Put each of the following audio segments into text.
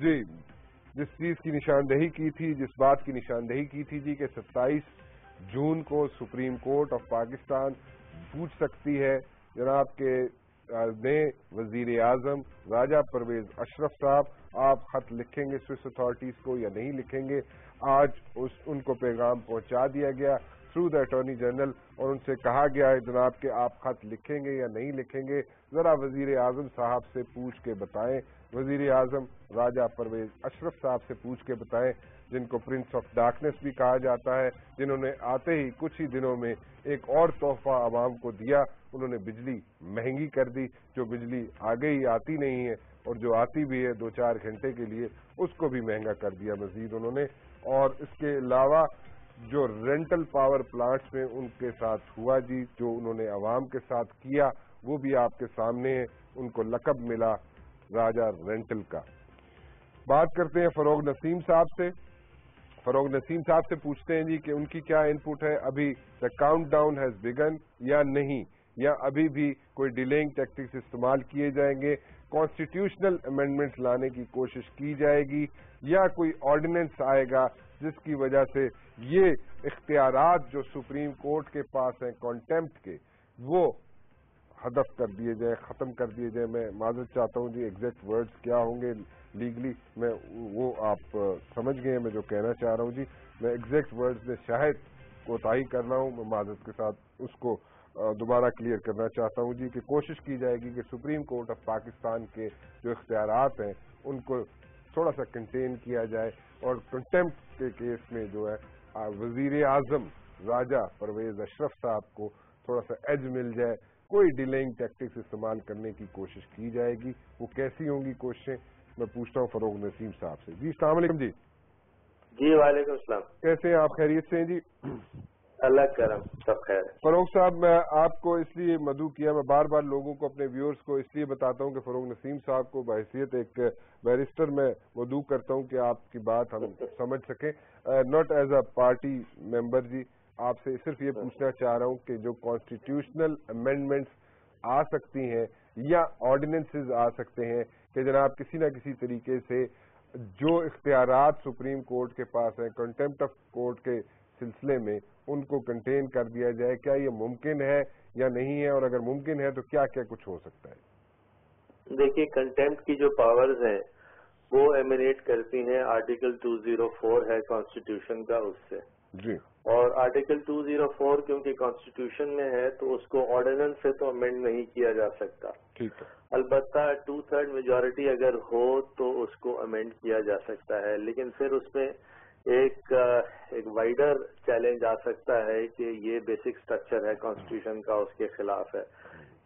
جی، جس چیز کی نشاندہی کی تھی، جس بات کی نشاندہی کی تھی جی کہ 27 جون کو سپریم کورٹ آف پاکستان پوچھ سکتی ہے جناب کے نئے وزیر اعظم راجہ پرویز اشرف صاحب آپ خط لکھیں گے سوئس اتھارٹیز کو یا نہیں لکھیں گے. آج ان کو پیغام پہنچا دیا گیا تھرو دا اٹارنی جنرل اور ان سے کہا گیا ہے جناب کہ آپ خط لکھیں گے یا نہیں لکھیں گے، ذرا وزیر اعظم صاحب سے پوچھ کے بتائیں. وزیر اعظم راجہ پرویز اشرف صاحب سے پوچھ کے بتائیں، جن کو پرنس آف ڈارکنیس بھی کہا جاتا ہے، جنہوں نے آتے ہی کچھ ہی دنوں میں ایک اور تحفہ عوام کو دیا. انہوں نے بجلی مہنگی کر دی، جو بجلی آگے ہی آتی نہیں ہے اور جو آتی بھی ہے 2-4 گھنٹے کے لیے اس کو بھی مہنگا کر دیا مزید انہوں نے. اور اس کے علاوہ جو رینٹل پاور پلانٹس میں ان کے ساتھ ہوا جی، جو انہوں نے عوام کے ساتھ کیا وہ بھی آپ کے سامنے ہے. ان کو لقب ملا راجہ رینٹل کا. بات کرتے ہیں فروغ نسیم صاحب سے. فروغ نسیم صاحب سے پوچھتے ہیں جی کہ ان کی کیا ان پٹ ہے، ابھی the count down has begun یا نہیں، یا ابھی بھی کوئی ڈیلیئنگ ٹیکٹکس استعمال کیے جائیں گے، کانسٹیٹیوشنل امینڈمنٹس لانے کی کوشش کی جائے گی، یا کوئی آرڈیننس آئے گا جس کی وجہ سے یہ اختیارات جو سپریم کورٹ کے پاس ہیں کانٹیمپٹ کے وہ ہدف کر دیے جائیں، ختم کر دیے جائیں. میں معذرت چاہتا ہوں جی ایگزیکٹ ورڈز کیا ہوں گے لیگلی، میں وہ آپ سمجھ گئے ہیں میں جو کہنا چاہ رہا ہوں جی. میں ایگزیکٹ ورڈز میں شاید کوتاہی کر رہا ہوں، میں معذرت کے ساتھ اس کو دوبارہ کلیئر کرنا چاہتا ہوں جی کہ کوشش کی جائے گی کہ سپریم کورٹ آف پاکستان کے جو اختیارات ہیں ان کو تھوڑا سا کنٹین کیا جائے اور کنٹیمپٹ کے کیس میں جو ہے وزیر اعظم راجہ پرویز اشرف صاحب کو تھوڑا سا ایج مل جائے. کوئی ڈیلیئنگ ٹیکٹکس استعمال کرنے کی کوشش کی جائے گی. وہ کیسی ہوں گی کوششیں، میں پوچھتا ہوں فروغ نسیم صاحب سے. جی السلام علیکم. جی وعلیکم السلام. کیسے ہیں آپ؟ خیریت سے ہیں جی؟ اللہ کرم سب خیر ہے. فروغ صاحب میں آپ کو اس لیے مدعو کیا، میں بار بار لوگوں کو اپنے ویورز کو اس لیے بتاتا ہوں کہ فروغ نسیم صاحب کو بحیثیت ایک بیرسٹر میں مدعو کرتا ہوں کہ آپ کی بات ہم سمجھ سکیں، ناٹ ایز اے پارٹی ممبر. جی آپ سے صرف یہ پوچھنا چاہ رہا ہوں کہ جو کانسٹیٹیوشنل امینڈمنٹس آ سکتی ہیں یا آرڈیننسز آ سکتے ہیں کہ جناب کسی نہ کسی طریقے سے جو اختیارات سپریم کورٹ کے پاس ہیں کنٹیمپٹ آف کورٹ کے سلسلے میں ان کو کنٹین کر دیا جائے، کیا یہ ممکن ہے یا نہیں ہے، اور اگر ممکن ہے تو کیا کیا کچھ ہو سکتا ہے؟ دیکھیے کانٹیمپٹ کی جو پاورز ہیں وہ ایمینیٹ کرتی ہیں آرٹیکل 204 ہے کانسٹیٹیوشن کا، اس سے جی. اور آرٹیکل 204 کیونکہ کانسٹیٹیوشن میں ہے تو اس کو آرڈیننس سے تو امینڈ نہیں کیا جا سکتا. ٹھیک ہے. البتہ 2/3 میجورٹی اگر ہو تو اس کو امینڈ کیا جا سکتا ہے، لیکن پھر اس میں ایک وائڈر چیلنج آ سکتا ہے کہ یہ بیسک سٹرکچر ہے کانسٹیٹیوشن کا، اس کے خلاف ہے.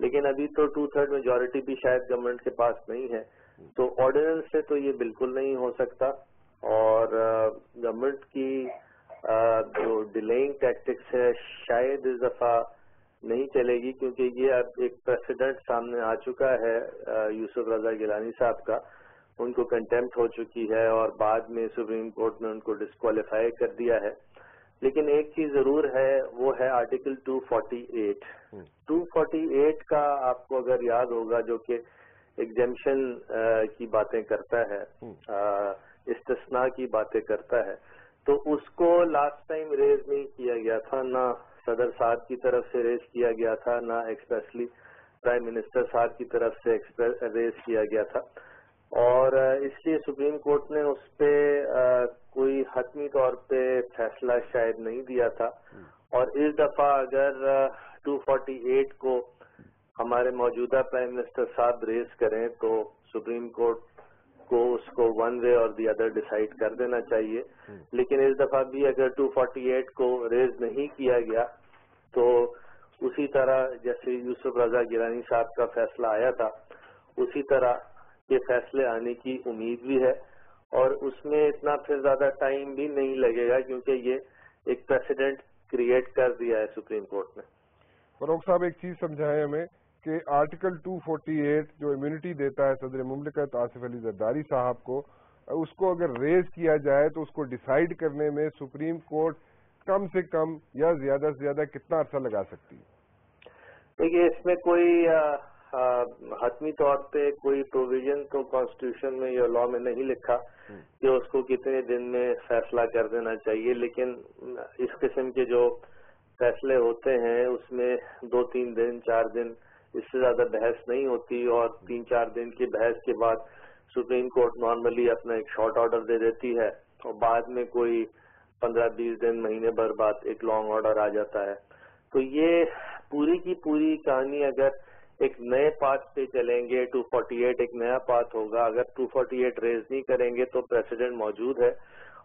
لیکن ابھی تو 2/3 میجورٹی بھی شاید گورنمنٹ کے پاس نہیں ہے، تو آرڈیننس سے تو یہ بالکل نہیں ہو سکتا. اور گورنمنٹ کی جو ڈیلیئنگ ٹیکٹکس ہے شاید اس دفعہ نہیں چلے گی، کیونکہ یہ اب ایک پریسیڈنٹ سامنے آ چکا ہے یوسف رضا گیلانی صاحب کا. ان کو کنٹیمپٹ ہو چکی ہے اور بعد میں سپریم کورٹ نے ان کو ڈسکوالیفائی کر دیا ہے. لیکن ایک چیز ضرور ہے، وہ ہے آرٹیکل 248. 248 کا آپ کو اگر یاد ہوگا جو کہ ایگزیمپشن کی باتیں کرتا ہے، استثناء کی باتیں کرتا ہے، تو اس کو لاسٹ ٹائم ریز نہیں کیا گیا تھا، نہ صدر صاحب کی طرف سے ریز کیا گیا تھا، نہ ایکسپریسلی پرائم منسٹر صاحب کی طرف سے ریز کیا گیا تھا. اور اس لیے سپریم کورٹ نے اس پہ کوئی حتمی طور پہ فیصلہ شاید نہیں دیا تھا. اور اس دفعہ اگر 248 کو ہمارے موجودہ پرائم منسٹر صاحب ریز کریں تو سپریم کورٹ کو اس کو ون وے اور دی ادر ڈیسائیڈ کر دینا چاہیے. لیکن اس دفعہ بھی اگر 248 کو ریز نہیں کیا گیا تو اسی طرح جیسے یوسف رضا گیلانی صاحب کا فیصلہ آیا تھا اسی طرح کے فیصلے آنے کی امید بھی ہے، اور اس میں اتنا پھر زیادہ ٹائم بھی نہیں لگے گا کیونکہ یہ ایک پریسیڈنٹ کریٹ کر دیا ہے سپریم کورٹ نے. فروغ صاحب ایک چیز سمجھائیں ہمیں کہ آرٹیکل 248 جو امیونٹی دیتا ہے صدر مملکت آصف علی زرداری صاحب کو، اس کو اگر ریز کیا جائے تو اس کو ڈیسائیڈ کرنے میں سپریم کورٹ کم سے کم یا زیادہ سے زیادہ کتنا عرصہ لگا سکتی ہے؟ دیکھیے اس میں کوئی حتمی طور پہ کوئی پروویژن تو کانسٹیٹیوشن میں یا لا میں نہیں لکھا کہ اس کو کتنے دن میں فیصلہ کر دینا چاہیے، لیکن اس قسم کے جو فیصلے ہوتے ہیں اس میں 2-3 دن 4 دن اس سے زیادہ بحث نہیں ہوتی، اور 3-4 دن کی بحث کے بعد سپریم کورٹ نارملی اپنا ایک شارٹ آرڈر دے دیتی ہے، اور بعد میں کوئی 15-20 دن مہینے بھر بعد ایک لانگ آرڈر آ جاتا ہے. تو یہ پوری کی پوری کہانی اگر ایک نئے پاتھ پہ چلیں گے، 248 ایک نیا پاتھ ہوگا، اگر 248 ریز نہیں کریں گے تو پریسیڈنٹ موجود ہے،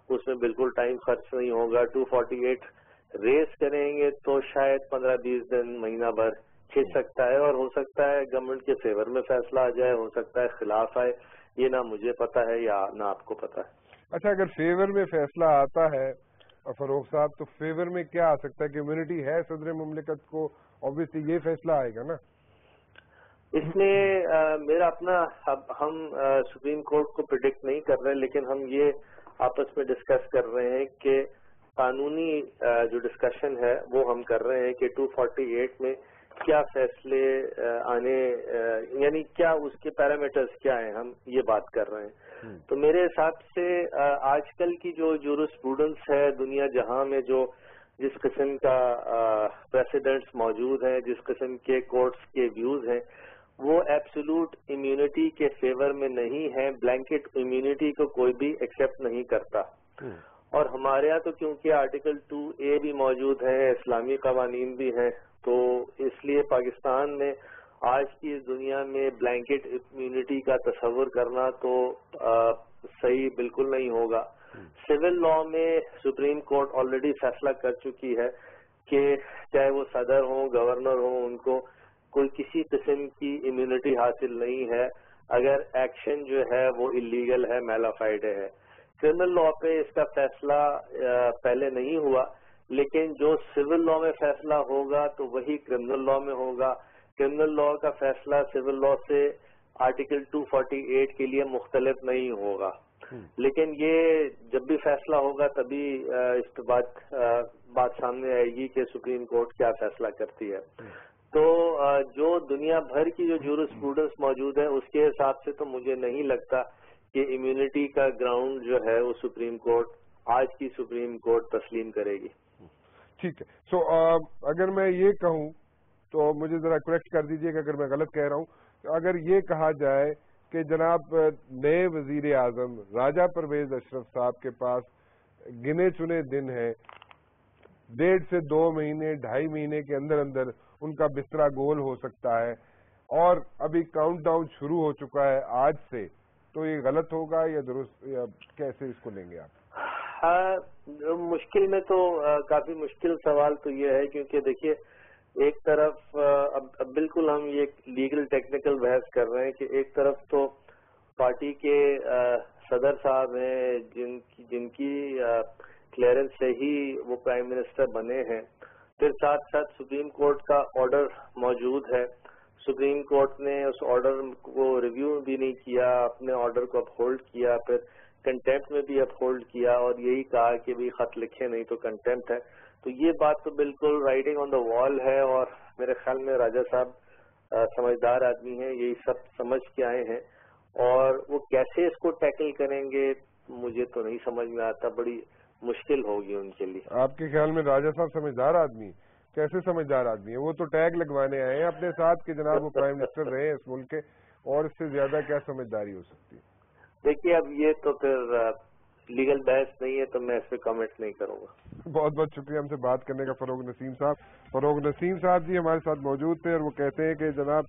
اس میں بالکل ٹائم خرچ نہیں ہوگا. 248 ریز کریں گے تو شاید 15-20 دن مہینہ بھر کھینچ سکتا ہے، اور ہو سکتا ہے گورنمنٹ کے فیور میں فیصلہ آ جائے، ہو سکتا ہے خلاف آئے، یہ نہ مجھے پتا ہے یا نہ آپ کو پتا ہے. اچھا، اگر فیور میں فیصلہ آتا ہے فروغ صاحب، تو فیور میں کیا آ سکتا ہے کہ امیونٹی ہے صدر مملکت کو؟ obviously یہ فیصلہ آئے گا نا اس میں. میرا اپنا ہم سپریم کورٹ کو پریڈکٹ نہیں کر رہے، لیکن ہم یہ آپس میں ڈسکس کر رہے ہیں کہ قانونی جو ڈسکشن ہے وہ ہم کر رہے ہیں کہ 248 میں کیا فیصلے آنے، یعنی کیا اس کے پیرامیٹرز کیا ہیں، ہم یہ بات کر رہے ہیں. تو میرے حساب سے آج کل کی جو جورسپروڈنس ہے دنیا جہاں میں، جو جس قسم کا پریسیڈنٹس موجود ہیں، جس قسم کے کورٹس کے ویوز ہیں، وہ ایبسولوٹ امیونٹی کے فیور میں نہیں ہے. بلینکٹ امیونٹی کو کوئی بھی ایکسیپٹ نہیں کرتا، اور ہمارے یہاں تو کیونکہ آرٹیکل 2A بھی موجود ہے، اسلامی قوانین بھی ہیں، تو اس لیے پاکستان میں آج کی اس دنیا میں بلینکٹ امیونٹی کا تصور کرنا تو صحیح بالکل نہیں ہوگا. سول لا میں سپریم کورٹ آلریڈی فیصلہ کر چکی ہے کہ چاہے وہ صدر ہوں، گورنر ہوں، ان کو کوئی کسی قسم کی امیونٹی حاصل نہیں ہے اگر ایکشن جو ہے وہ اللیگل ہے، میلافائڈ ہے. کرمنل لا پہ اس کا فیصلہ پہلے نہیں ہوا، لیکن جو سول لا میں فیصلہ ہوگا تو وہی کرمنل لا میں ہوگا. کرمنل لا کا فیصلہ سول لا سے آرٹیکل 248 کے لیے مختلف نہیں ہوگا، لیکن یہ جب بھی فیصلہ ہوگا تبھی اس پہ بات سامنے آئے گی کہ سپریم کورٹ کیا فیصلہ کرتی ہے. تو جو دنیا بھر کی جو جورسپروڈنس موجود ہے اس کے حساب سے تو مجھے نہیں لگتا کہ امیونٹی کا گراؤنڈ جو ہے وہ سپریم کورٹ، آج کی سپریم کورٹ تسلیم کرے گی. ٹھیک ہے. سو اگر میں یہ کہوں تو مجھے ذرا کریکٹ کر دیجئے کہ اگر میں غلط کہہ رہا ہوں. اگر یہ کہا جائے کہ جناب نئے وزیر اعظم راجہ پرویز اشرف صاحب کے پاس گنے چنے دن ہیں، 1.5 سے 2 مہینے 2.5 مہینے کے اندر اندر ان کا بسترا گول ہو سکتا ہے، اور ابھی کاؤنٹ ڈاؤن شروع ہو چکا ہے آج سے، تو یہ غلط ہوگا یا درست، یا کیسے اس کو لیں گے آپ؟ مشکل میں تو کافی مشکل سوال تو یہ ہے، کیونکہ دیکھیے ایک طرف اب بالکل ہم یہ لیگل ٹیکنیکل بحث کر رہے ہیں کہ ایک طرف تو پارٹی کے صدر صاحب ہیں جن کی کلیئرنس سے ہی وہ پرائم منسٹر بنے ہیں، پھر ساتھ ساتھ سپریم کورٹ کا آرڈر موجود ہے. سپریم کورٹ نے اس آرڈر کو ریویو بھی نہیں کیا، اپنے آرڈر کو اپہولڈ کیا، پھر کنٹیمپٹ میں بھی اپہولڈ کیا، اور یہی کہا کہ بھی خط لکھے نہیں تو کنٹیمپٹ ہے. تو یہ بات تو بالکل رائٹنگ آن دا وال ہے، اور میرے خیال میں راجہ صاحب سمجھدار آدمی ہیں، یہی سب سمجھ کے آئے ہیں، اور وہ کیسے اس کو ٹیکل کریں گے مجھے تو نہیں سمجھ میں آتا، بڑی مشکل ہوگی ان کے لیے. آپ کے خیال میں راجہ صاحب سمجھدار آدمی؟ کیسے سمجھدار آدمی ہے؟ وہ تو ٹیگ لگوانے آئے ہیں اپنے ساتھ کہ جناب وہ پرائم منسٹر رہے ہیں اس ملک کے، اور اس سے زیادہ کیا سمجھداری ہو سکتی ہے؟ دیکھیے اب یہ تو پھر لیگل بحث نہیں ہے، تو میں اس پہ کامنٹ نہیں کروں گا. بہت بہت شکریہ ہم سے بات کرنے کا فروغ نسیم صاحب. فروغ نسیم صاحب جی ہمارے ساتھ موجود تھے، اور وہ کہتے ہیں کہ جناب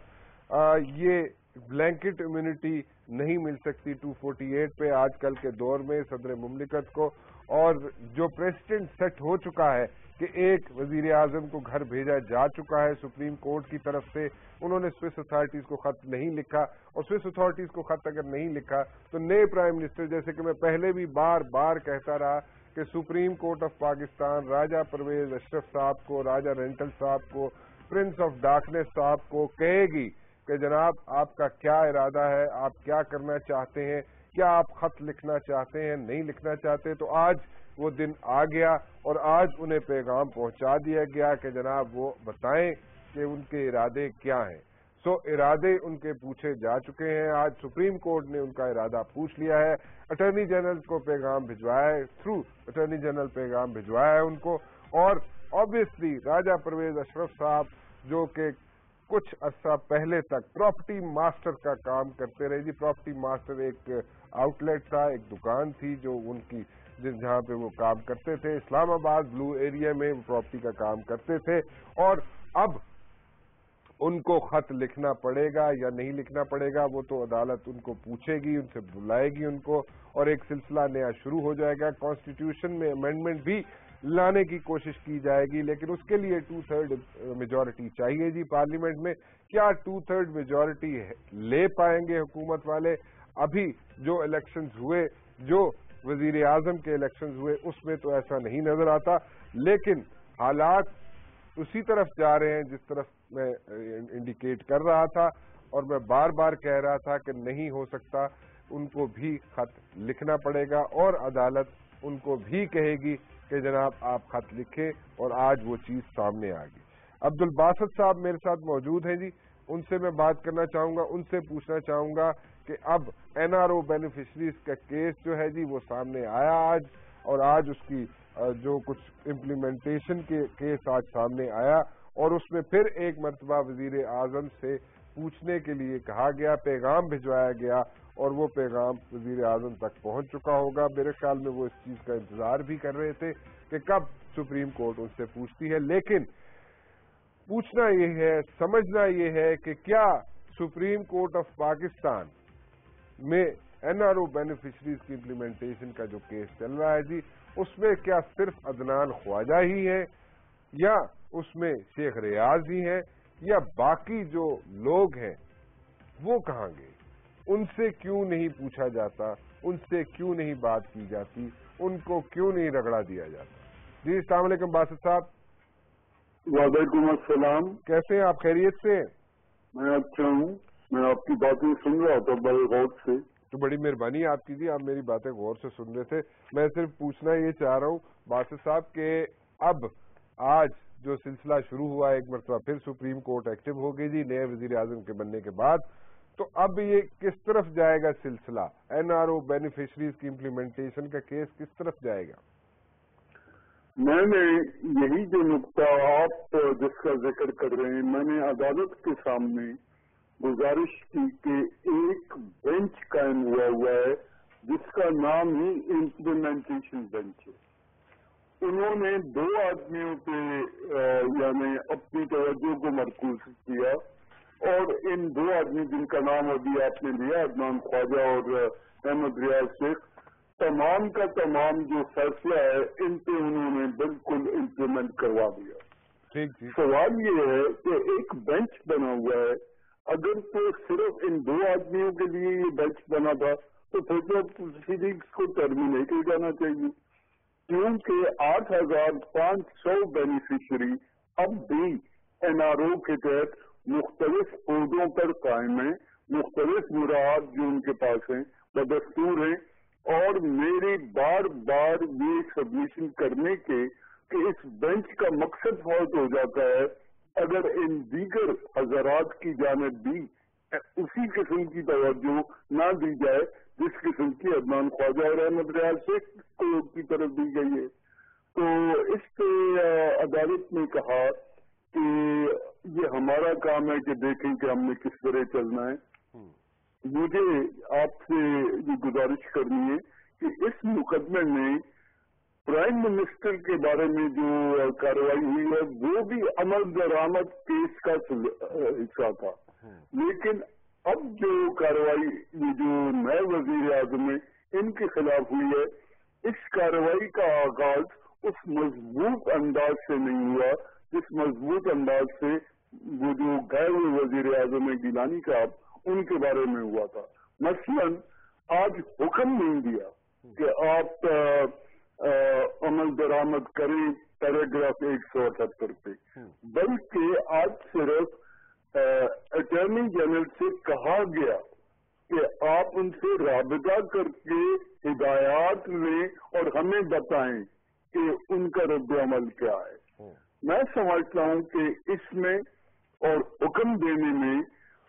یہ بلینکٹ امیونٹی نہیں مل سکتی 248 پہ آج کل کے دور میں صدر مملکت کو، اور جو پریسیڈنٹ سیٹ ہو چکا ہے کہ ایک وزیر اعظم کو گھر بھیجا جا چکا ہے سپریم کورٹ کی طرف سے، انہوں نے سوئس اتھارٹیز کو خط نہیں لکھا، اور سوئس اتھارٹیز کو خط اگر نہیں لکھا تو نئے پرائم منسٹر، جیسے کہ میں پہلے بھی بار بار کہتا رہا کہ سپریم کورٹ آف پاکستان راجہ پرویز اشرف صاحب کو، راجہ رینٹل صاحب کو، پرنس آف ڈارکنیس صاحب کو کہے گی کہ جناب آپ کا کیا ارادہ ہے، آپ کیا کرنا چاہتے ہیں، کیا آپ خط لکھنا چاہتے ہیں، نہیں لکھنا چاہتے. تو آج وہ دن آ گیا، اور آج انہیں پیغام پہنچا دیا گیا کہ جناب وہ بتائیں کہ ان کے ارادے کیا ہیں. سو ارادے ان کے پوچھے جا چکے ہیں. آج سپریم کورٹ نے ان کا ارادہ پوچھ لیا ہے. اٹارنی جنرل کو پیغام بھجوایا ہے, تھرو اٹارنی جنرل پیغام بھجوایا ہے ان کو. اور آبویسلی راجہ پرویز اشرف صاحب جو کہ کچھ عرصہ پہلے تک پراپرٹی ماسٹر کا کام کرتے رہے جی. پراپرٹی ماسٹر ایک آؤٹ لیٹ تھا, ایک دکان تھی جو ان کی جہاں پہ وہ کام کرتے تھے. اسلام آباد بلو ایریا میں وہ پراپرٹی کا کام کرتے تھے. اور اب ان کو خط لکھنا پڑے گا یا نہیں لکھنا پڑے گا وہ تو عدالت ان کو پوچھے گی, ان سے بلائے گی ان کو, اور ایک سلسلہ نیا شروع ہو جائے گا. کانسٹیٹیوشن میں امینڈمنٹ بھی لانے کی کوشش کی جائے گی, لیکن اس کے لیے 2/3 میجورٹی چاہیے جی پارلیمنٹ میں. کیا 2/3 میجورٹی لے پائیں گے حکومت والے؟ ابھی جو الیکشنز ہوئے, جو وزیر اعظم کے الیکشنز ہوئے, اس میں تو ایسا نہیں نظر آتا. لیکن حالات اسی طرف جا رہے ہیں جس طرف میں انڈیکیٹ کر رہا تھا, اور میں بار بار کہہ رہا تھا کہ نہیں ہو سکتا. ان کو بھی خط لکھنا پڑے گا اور عدالت ان کو بھی کہے گی کہ جناب آپ خط لکھیں, اور آج وہ چیز سامنے آ گئی. عبد الباسط صاحب میرے ساتھ موجود ہیں جی, ان سے میں بات کرنا چاہوں گا. ان سے پوچھنا چاہوں گا کہ اب NRO بینیفیشریز کا کیس جو ہے جی وہ سامنے آیا آج, اور آج اس کی جو کچھ امپلیمنٹیشن کے کیس آج سامنے آیا, اور اس میں پھر ایک مرتبہ وزیر اعظم سے پوچھنے کے لیے کہا گیا, پیغام بھجوایا گیا, اور وہ پیغام وزیر اعظم تک پہنچ چکا ہوگا. میرے خیال میں وہ اس چیز کا انتظار بھی کر رہے تھے کہ کب سپریم کورٹ ان سے پوچھتی ہے. لیکن پوچھنا یہ ہے, سمجھنا یہ ہے کہ کیا سپریم کورٹ آف پاکستان میں NRO بینیفیشریز کی امپلیمنٹیشن کا جو کیس چل رہا ہے جی, اس میں کیا صرف عدنان خواجہ ہی ہے, یا اس میں شیخ ریاض ہی ہیں, یا باقی جو لوگ ہیں وہ کہاں گئے؟ ان سے کیوں نہیں پوچھا جاتا, ان سے کیوں نہیں بات کی جاتی, ان کو کیوں نہیں رگڑا دیا جاتا؟ جی السلام علیکم باسط صاحب. وعلیکم السلام. کیسے ہیں آپ؟ خیریت سے؟ میں اچھا ہوں. میں آپ کی باتیں سن رہا تھا بڑے غور سے. تو بڑی مہربانی آپ کی جی, آپ میری باتیں غور سے سن رہے تھے. میں صرف پوچھنا یہ چاہ رہا ہوں باسط صاحب کہ اب آج جو سلسلہ شروع ہوا ہے, ایک مرتبہ پھر سپریم کورٹ ایکٹیو ہو گئی جی نئے وزیر اعظم کے بننے کے بعد, تو اب یہ کس طرف جائے گا سلسلہ؟ NRO بینیفیشریز کی امپلیمنٹیشن کا کیس کس طرف جائے گا؟ میں نے یہی جو نقطہ آپ جس کا ذکر کر رہے ہیں, میں نے عدالت کے سامنے گزارش کی کہ ایک بینچ قائم ہوا ہے جس کا نام ہی امپلیمنٹیشن بینچ ہے. انہوں نے 2 آدمیوں پہ یعنی اپنی توجہ کو مرکوز کیا, اور ان 2 آدمی جن کا نام ابھی آپ نے لیا, عدنان خواجہ اور احمد ریاض شیخ, تمام کا تمام جو فیصلہ ہے ان پہ انہوں نے بالکل امپلیمنٹ کروا دیا. سوال یہ ہے کہ ایک بینچ بنا ہوا ہے, اگر تو صرف ان 2 آدمیوں کے لیے یہ بینچ بنا تھا تو پھر تو پروسیڈنگس کو ٹرمینیٹ ہو جانا چاہیے, کیونکہ 8,500 بینیفیشری اب بھی NRO کے تحت مختلف عہدوں پر قائم ہیں, مختلف مراحت جو ان کے پاس ہیں بدستور ہیں. اور میری بار بار یہ سبمیشن کرنے کے کہ اس بینچ کا مقصد فوت ہو جاتا ہے اگر ان دیگر حضرات کی جانب بھی اسی قسم کی توجہ نہ دی جائے جس قسم کی عدنان خواجہ اور احمد ریاض شیخ کو کی طرف دی گئی ہے. تو اس پہ عدالت نے کہا کہ یہ ہمارا کام ہے کہ دیکھیں کہ ہم نے کس طرح چلنا ہے. مجھے آپ سے یہ گزارش کرنی ہے کہ اس مقدمے میں پرائم منسٹر کے بارے میں جو کارروائی ہوئی ہے وہ بھی عمل درآمد کیس کا حصہ تھا, لیکن اب جو کارروائی یہ جو نئے وزیر اعظم ہیں ان کے خلاف ہوئی ہے, اس کارروائی کا آغاز اس مضبوط انداز سے نہیں ہوا جس مضبوط انداز سے وہ جو گئے ہوئے وزیر اعظم گیلانی صاحب ان کے بارے میں ہوا تھا. مثلاً آج حکم نہیں دیا کہ آپ عمل درآمد کریں پیراگراف 178 پہ, بلکہ آج صرف اٹارنی جنرل سے کہا گیا کہ آپ ان سے رابطہ کر کے ہدایات لیں اور ہمیں بتائیں کہ ان کا رد عمل کیا ہے. میں سمجھتا ہوں کہ اس میں اور حکم دینے میں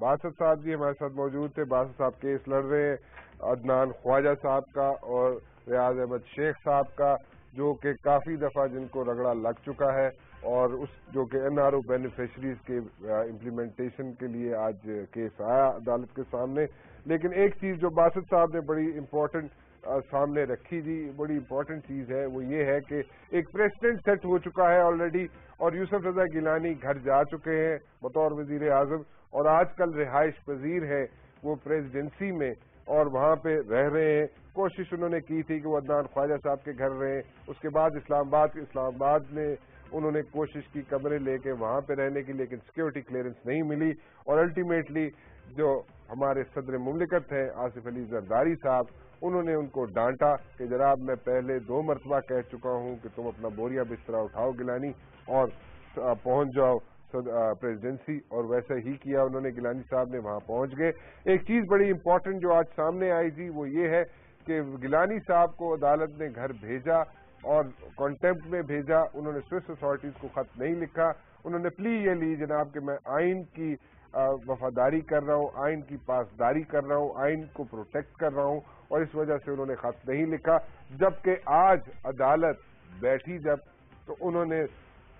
باسط صاحب جی ہمارے ساتھ موجود تھے. باسط صاحب کیس لڑ رہے ہیں عدنان خواجہ صاحب کا اور ریاض احمد شیخ صاحب کا, جو کہ کافی دفعہ جن کو رگڑا لگ چکا ہے, اور اس جو کہ NRO بینیفیشریز کے امپلیمنٹیشن کے لیے آج کیس آیا عدالت کے سامنے. لیکن ایک چیز جو باسط صاحب نے بڑی امپورٹنٹ سامنے رکھی جی, بڑی امپورٹنٹ چیز ہے, وہ یہ ہے کہ ایک پریسیڈنٹ سیٹ ہو چکا ہے آلریڈی, اور یوسف رضا گیلانی گھر جا چکے ہیں بطور وزیر اعظم, اور آج کل رہائش پذیر ہے وہ پریزیڈنسی میں اور وہاں پہ رہ رہے ہیں. کوشش انہوں نے کی تھی کہ وہ عدنان خواجہ صاحب کے گھر رہیں, اس کے بعد اسلام آباد میں انہوں نے کوشش کی کمرے لے کے وہاں پہ رہنے کی, لیکن سیکیورٹی کلیئرنس نہیں ملی, اور الٹیمیٹلی جو ہمارے صدر مملکت ہیں آصف علی زرداری صاحب, انہوں نے ان کو ڈانٹا کہ جناب میں پہلے 2 مرتبہ کہہ چکا ہوں کہ تم اپنا بوریا بسترا اٹھاؤ گیلانی اور پہنچ جاؤ پریزیڈنسی, اور ویسا ہی کیا انہوں نے. گیلانی صاحب نے وہاں پہنچ گئے. ایک چیز بڑی امپورٹنٹ جو آج سامنے آئی جی وہ یہ ہے کہ گیلانی صاحب کو عدالت نے گھر بھیجا اور کانٹیمپٹ میں بھیجا. انہوں نے سوئس اتھارٹیز کو خط نہیں لکھا, انہوں نے پلی یہ لی جناب کہ میں آئین کی وفاداری کر رہا ہوں, آئین کی پاسداری کر رہا ہوں, آئین کو پروٹیکٹ کر رہا ہوں, اور اس وجہ سے انہوں نے خط نہیں لکھا. جبکہ آج عدالت بیٹھی جب, تو انہوں نے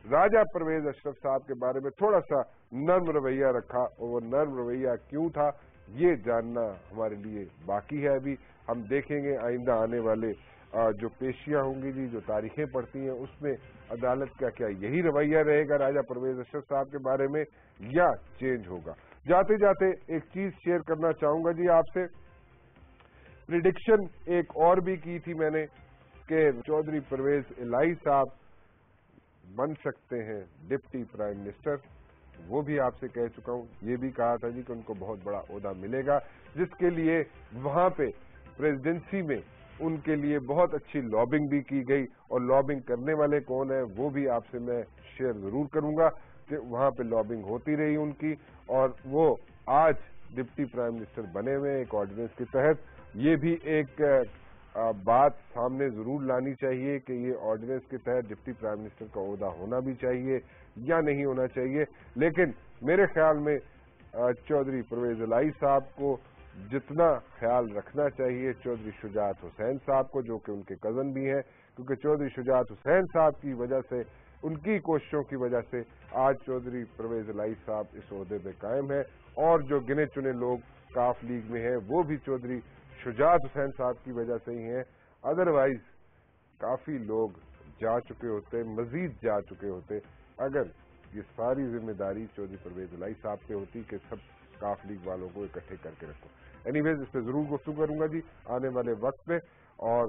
راجہ پرویز اشرف صاحب کے بارے میں تھوڑا سا نرم رویہ رکھا, اور وہ نرم رویہ کیوں تھا یہ جاننا ہمارے لیے باقی ہے. ابھی ہم دیکھیں گے آئندہ آنے والے جو پیشیاں ہوں گی جی, جو تاریخیں پڑتی ہیں, اس میں عدالت کا کیا یہی رویہ رہے گا راجہ پرویز اشرف صاحب کے بارے میں یا چینج ہوگا. جاتے جاتے ایک چیز شیئر کرنا چاہوں گا جی آپ سے. پریڈکشن ایک اور بھی کی تھی میں نے کہ چودھری پرویز الہی صاحب بن سکتے ہیں ڈپٹی پرائم منسٹر, وہ بھی آپ سے کہہ چکا ہوں. یہ بھی کہا تھا جی کہ ان کو بہت بڑا عہدہ ملے گا, جس کے لیے وہاں پہ پریزیڈنسی میں ان کے لیے بہت اچھی لابنگ بھی کی گئی, اور لابنگ کرنے والے کون ہیں وہ بھی آپ سے میں شیئر ضرور کروں گا کہ وہاں پہ لابنگ ہوتی رہی ان کی, اور وہ آج ڈپٹی پرائم منسٹر بنے ہوئے ایک آرڈیننس کے تحت. یہ بھی ایک بات سامنے ضرور لانی چاہیے کہ یہ آرڈیننس کے تحت ڈپٹی پرائم منسٹر کا عہدہ ہونا بھی چاہیے یا نہیں ہونا چاہیے. لیکن میرے خیال میں چودھری پرویز الہی صاحب کو جتنا خیال رکھنا چاہیے چودھری شجاعت حسین صاحب کو, جو کہ ان کے کزن بھی ہیں, کیونکہ چودھری شجاعت حسین صاحب کی وجہ سے, ان کی کوششوں کی وجہ سے آج چودھری پرویز الہی صاحب اس عہدے پہ قائم ہے, اور جو گنے چنے لوگ کاف لیگ میں ہیں وہ بھی چودھری شجاعت حسین صاحب کی وجہ سے ہی ہیں. ادروائز کافی لوگ جا چکے ہوتے, مزید جا چکے ہوتے, اگر یہ ساری ذمہ داری چودھری پرویز الہی صاحب پہ ہوتی کہ سب کاف لیگ والوں کو اکٹھے کر کے رکھو. اینی ویز اس پہ ضرور گفتگو کروں گا جی آنے والے وقت پہ, اور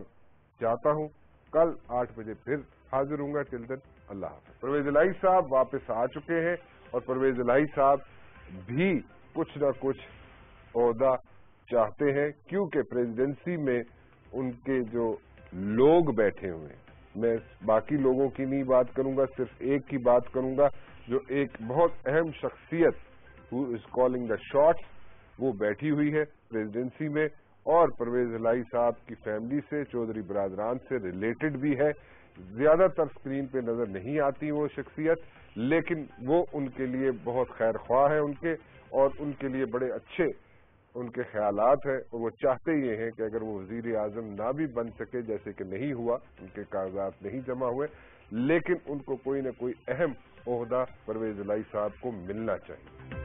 جاتا ہوں کل 8 بجے پھر حاضر ہوں گا. ٹل دن اللہ حافظ. پرویز الہی صاحب واپس آ چکے ہیں, اور پرویز الہی صاحب بھی کچھ نہ کچھ عہدہ چاہتے ہیں, کیونکہ پریزیڈنسی میں ان کے جو لوگ بیٹھے ہوئے ہیں, میں باقی لوگوں کی نہیں بات کروں گا, صرف ایک کی بات کروں گا جو ایک بہت اہم شخصیت who is calling the shots, وہ بیٹھی ہوئی ہے پریزیڈنسی میں, اور پرویز الہی صاحب کی فیملی سے, چودھری برادران سے ریلیٹڈ بھی ہے. زیادہ تر اسکرین پہ نظر نہیں آتی وہ شخصیت, لیکن وہ ان کے لیے بہت خیر خواہ ہے ان کے, اور ان کے لیے بڑے اچھے ان کے خیالات ہیں, اور وہ چاہتے یہ ہیں کہ اگر وہ وزیر اعظم نہ بھی بن سکے, جیسے کہ نہیں ہوا, ان کے کاغذات نہیں جمع ہوئے, لیکن ان کو کوئی نہ کوئی اہم عہدہ پرویز الہی صاحب کو ملنا چاہیے.